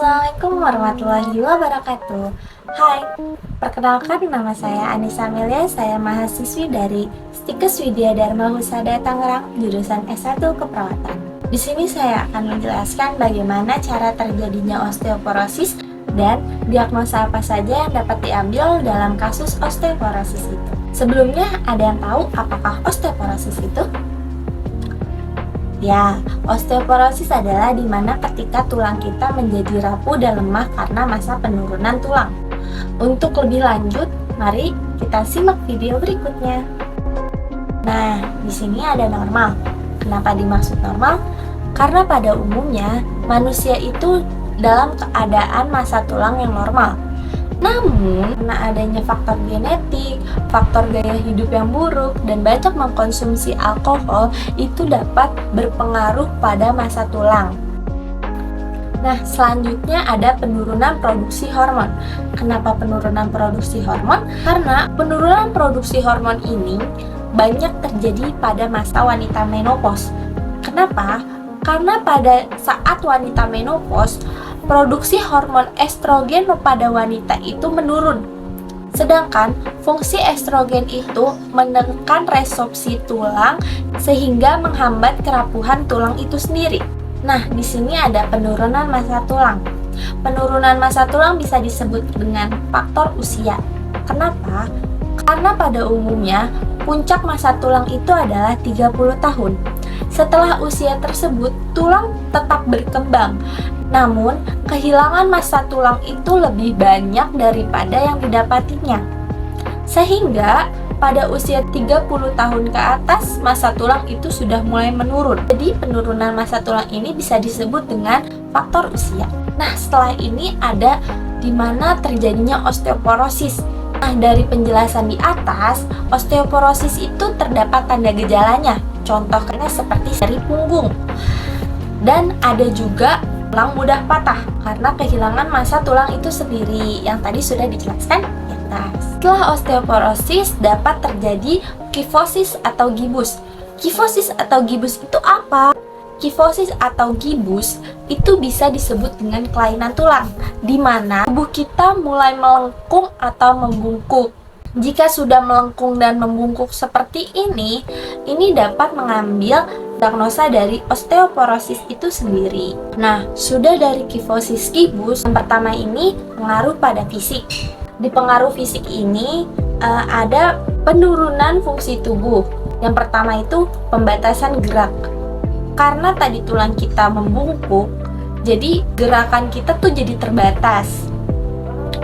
Assalamualaikum warahmatullahi wabarakatuh. Hai, perkenalkan nama saya Anissa Amelia. Saya mahasiswi dari Stikes Widya Dharma Husada Tangerang, jurusan S1 Keperawatan. Di sini saya akan menjelaskan bagaimana cara terjadinya osteoporosis dan diagnosa apa saja yang dapat diambil dalam kasus osteoporosis itu. Sebelumnya, ada yang tahu apakah osteoporosis itu? Ya, osteoporosis adalah di mana ketika tulang kita menjadi rapuh dan lemah karena masa penurunan tulang. Untuk lebih lanjut, mari kita simak video berikutnya. Nah, di sini ada normal. Kenapa dimaksud normal? Karena pada umumnya manusia itu dalam keadaan masa tulang yang normal. Namun, karena adanya faktor genetik, faktor gaya hidup yang buruk, dan banyak mengkonsumsi alkohol, itu dapat berpengaruh pada masa tulang. Nah, selanjutnya ada penurunan produksi hormon. Kenapa penurunan produksi hormon? Karena penurunan produksi hormon ini banyak terjadi pada masa wanita menopause. Kenapa? Karena pada saat wanita menopause, produksi hormon estrogen pada wanita itu menurun. Sedangkan fungsi estrogen itu menekan resorpsi tulang sehingga menghambat kerapuhan tulang itu sendiri. Nah, di sini ada penurunan massa tulang. Penurunan massa tulang bisa disebut dengan faktor usia. Kenapa? Karena pada umumnya puncak massa tulang itu adalah 30 tahun. Setelah usia tersebut, tulang tetap berkembang. Namun, kehilangan massa tulang itu lebih banyak daripada yang didapatinya. Sehingga, pada usia 30 tahun ke atas, massa tulang itu sudah mulai menurun. Jadi, penurunan massa tulang ini bisa disebut dengan faktor usia. Nah, setelah ini ada di mana terjadinya osteoporosis. Nah, dari penjelasan di atas, osteoporosis itu terdapat tanda gejalanya. Contohnya seperti nyeri punggung. Dan ada juga tulang mudah patah karena kehilangan massa tulang itu sendiri yang tadi sudah dijelaskan di atas. Setelah osteoporosis dapat terjadi kifosis atau gibus. Kifosis atau gibus itu apa? Kifosis atau gibus itu bisa disebut dengan kelainan tulang, di mana tubuh kita mulai melengkung atau membungkuk. Jika sudah melengkung dan membungkuk seperti ini dapat mengambil diagnosa dari osteoporosis itu sendiri. Nah, sudah dari kifosis gibus, yang pertama ini pengaruh pada fisik. Di pengaruh fisik ini ada penurunan fungsi tubuh. Yang pertama itu pembatasan gerak. Karena tadi tulang kita membungkuk, jadi gerakan kita tuh jadi terbatas.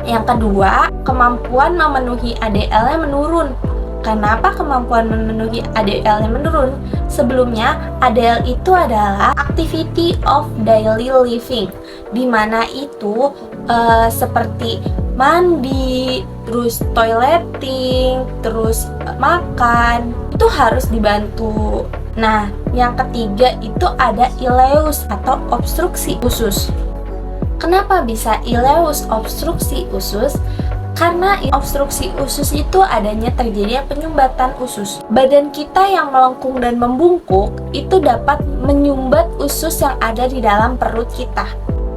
Yang kedua, kemampuan memenuhi ADL-nya menurun. Kenapa kemampuan memenuhi ADL-nya menurun? Sebelumnya, ADL itu adalah activity of daily living, di mana itu seperti mandi, terus toileting, terus makan, itu harus dibantu. Nah, yang ketiga itu ada ileus atau obstruksi usus. Kenapa bisa ileus obstruksi usus? Karena obstruksi usus itu adanya terjadinya penyumbatan usus. Badan kita yang melengkung dan membungkuk itu dapat menyumbat usus yang ada di dalam perut kita.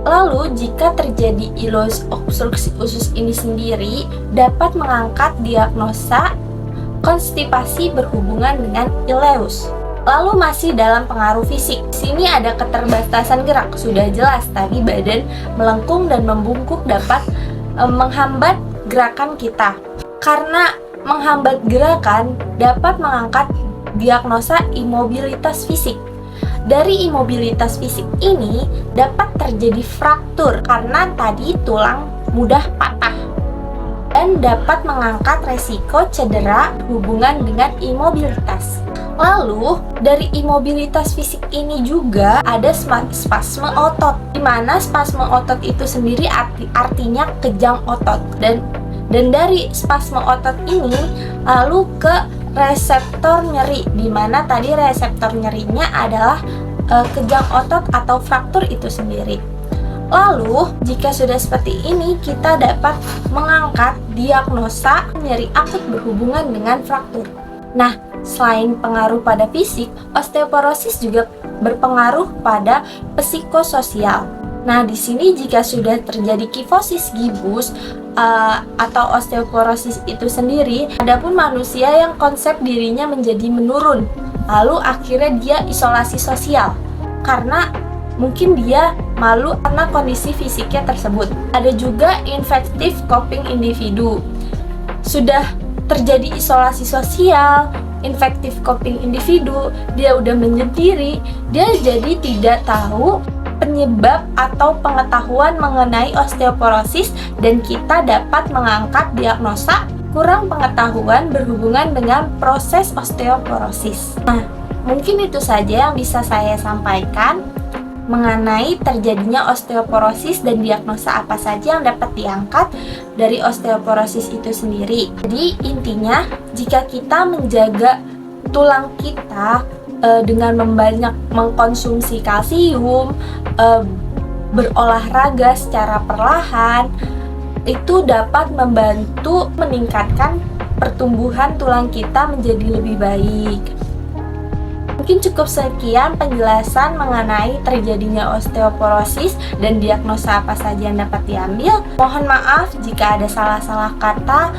Lalu, jika terjadi ileus obstruksi usus ini sendiri, dapat mengangkat diagnosa konstipasi berhubungan dengan ileus. Lalu masih dalam pengaruh fisik. Sini ada keterbatasan gerak. Sudah jelas tadi badan melengkung dan membungkuk dapat menghambat gerakan kita. Karena menghambat gerakan dapat mengangkat diagnosa imobilitas fisik. Dari imobilitas fisik ini dapat terjadi fraktur karena tadi tulang mudah patah. Dan dapat mengangkat resiko cedera berhubungan dengan imobilitas. Lalu, dari imobilitas fisik ini juga ada spasme otot, di mana spasme otot itu sendiri artinya kejang otot. Dan dari spasme otot ini lalu ke reseptor nyeri, di mana tadi reseptor nyerinya adalah kejang otot atau fraktur itu sendiri. Lalu, jika sudah seperti ini, kita dapat mengangkat diagnosa nyeri akut berhubungan dengan fraktur. Nah, selain pengaruh pada fisik, osteoporosis juga berpengaruh pada psikososial. Nah, di sini jika sudah terjadi kifosis gibus atau osteoporosis itu sendiri, adapun manusia yang konsep dirinya menjadi menurun, lalu akhirnya dia isolasi sosial karena mungkin dia malu karena kondisi fisiknya tersebut. Ada juga infective coping individu. Sudah terjadi isolasi sosial, infective coping individu, dia udah menyendiri, dia jadi tidak tahu penyebab atau pengetahuan mengenai osteoporosis, dan kita dapat mengangkat diagnosa kurang pengetahuan berhubungan dengan proses osteoporosis. Nah, mungkin itu saja yang bisa saya sampaikan mengenai terjadinya osteoporosis dan diagnosa apa saja yang dapat diangkat dari osteoporosis itu sendiri. Jadi intinya, jika kita menjaga tulang kita dengan membanyak mengkonsumsi kalsium, berolahraga secara perlahan, itu dapat membantu meningkatkan pertumbuhan tulang kita menjadi lebih baik. Mungkin cukup sekian penjelasan mengenai terjadinya osteoporosis dan diagnosa apa saja yang dapat diambil. Mohon maaf jika ada salah-salah kata,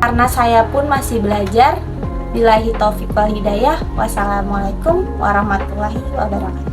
karena saya pun masih belajar. Billahi taufiq wal hidayah. Wassalamualaikum warahmatullahi wabarakatuh.